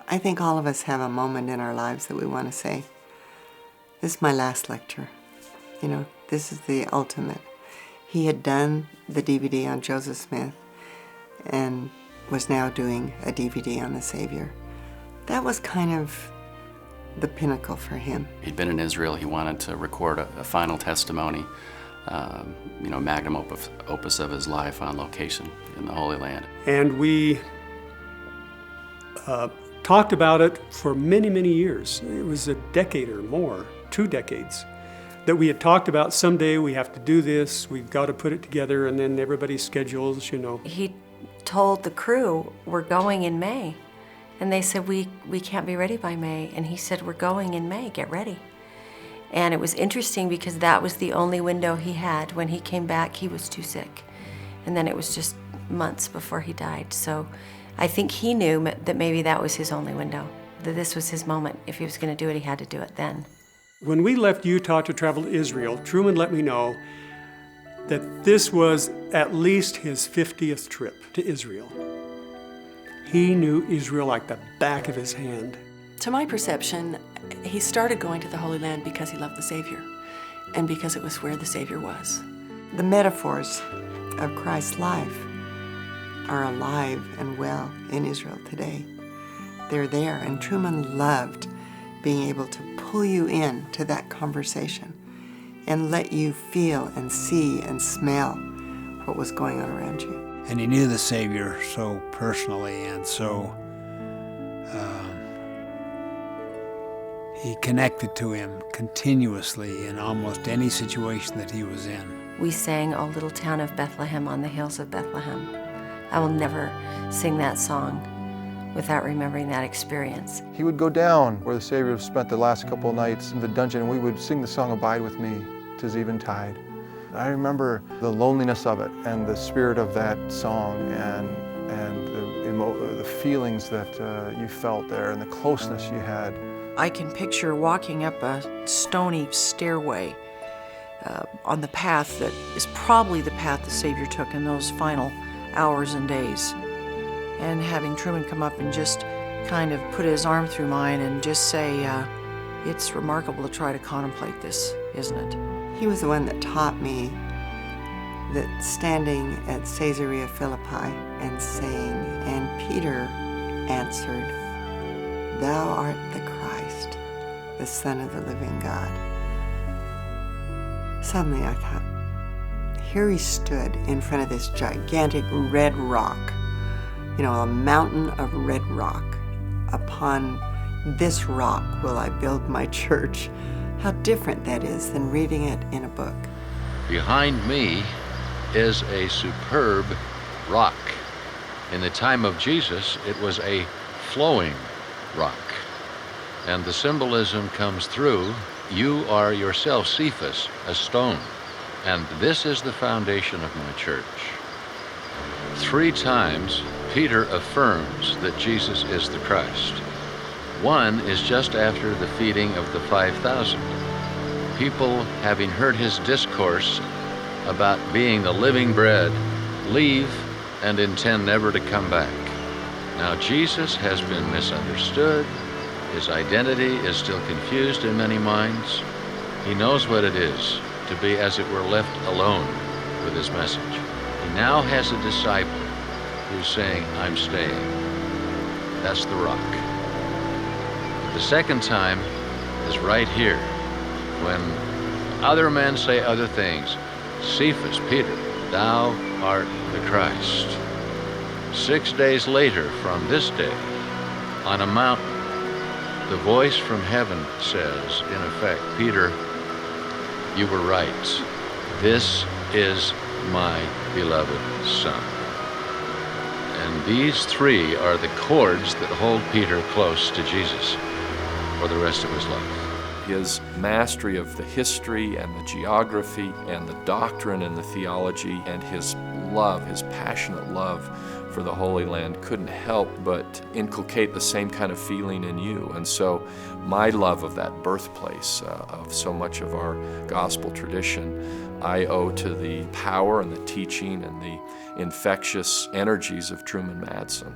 I think all of us have a moment in our lives that we want to say, this is my last lecture. You know, this is the ultimate. He had done the DVD on Joseph Smith and was now doing a DVD on the Savior. That was kind of the pinnacle for him. He'd been in Israel. He wanted to record a final testimony, magnum opus of his life on location in the Holy Land. And we talked about it for many, many years. It was a decade or more, 2 decades, that we had talked about someday we have to do this, we've got to put it together, and then everybody's schedules, you know. He told the crew, we're going in May. And they said, we can't be ready by May. And he said, we're going in May, get ready. And it was interesting because that was the only window he had. When he came back, he was too sick. And then it was just months before he died. So I think he knew that maybe that was his only window, that this was his moment. If he was going to do it, he had to do it then. When we left Utah to travel to Israel, Truman let me know that this was at least his 50th trip to Israel. He knew Israel like the back of his hand. To my perception, he started going to the Holy Land because he loved the Savior and because it was where the Savior was. The metaphors of Christ's life are alive and well in Israel today. They're there, and Truman loved being able to pull you in to that conversation and let you feel and see and smell what was going on around you. And he knew the Savior so personally, and so he connected to him continuously in almost any situation that he was in. We sang O Little Town of Bethlehem on the Hills of Bethlehem. I will never sing that song without remembering that experience. He would go down where the Savior spent the last couple of nights in the dungeon, and we would sing the song, Abide With Me, 'Tis Eventide. I remember the loneliness of it and the spirit of that song and the feelings that you felt there and the closeness you had. I can picture walking up a stony stairway on the path that is probably the path the Savior took in those final hours and days, and having Truman come up and just kind of put his arm through mine and just say, it's remarkable to try to contemplate this, isn't it? He was the one that taught me that standing at Caesarea Philippi and saying, and Peter answered, Thou art the Christ, the Son of the living God. Suddenly I thought, here he stood in front of this gigantic red rock, a mountain of red rock. Upon this rock will I build my church. How different that is than reading it in a book. Behind me is a superb rock. In the time of Jesus, it was a flowing rock. And the symbolism comes through. You are yourself, Cephas, a stone. And this is the foundation of my church. 3 times, Peter affirms that Jesus is the Christ. One is just after the feeding of the 5,000. People, having heard his discourse about being the living bread, leave and intend never to come back. Now, Jesus has been misunderstood. His identity is still confused in many minds. He knows what it is to be, as it were, left alone with his message. He now has a disciple who's saying, I'm staying. That's the rock. The second time is right here, when other men say other things. Cephas, Peter, thou art the Christ. 6 days later from this day, on a mountain, the voice from heaven says, in effect, Peter, you were right. This is my beloved Son. And these 3 are the cords that hold Peter close to Jesus for the rest of his life. His mastery of the history and the geography and the doctrine and the theology, and his love, his passionate love for the Holy Land couldn't help but inculcate the same kind of feeling in you. And so my love of that birthplace of so much of our gospel tradition, I owe to the power and the teaching and the infectious energies of Truman Madsen.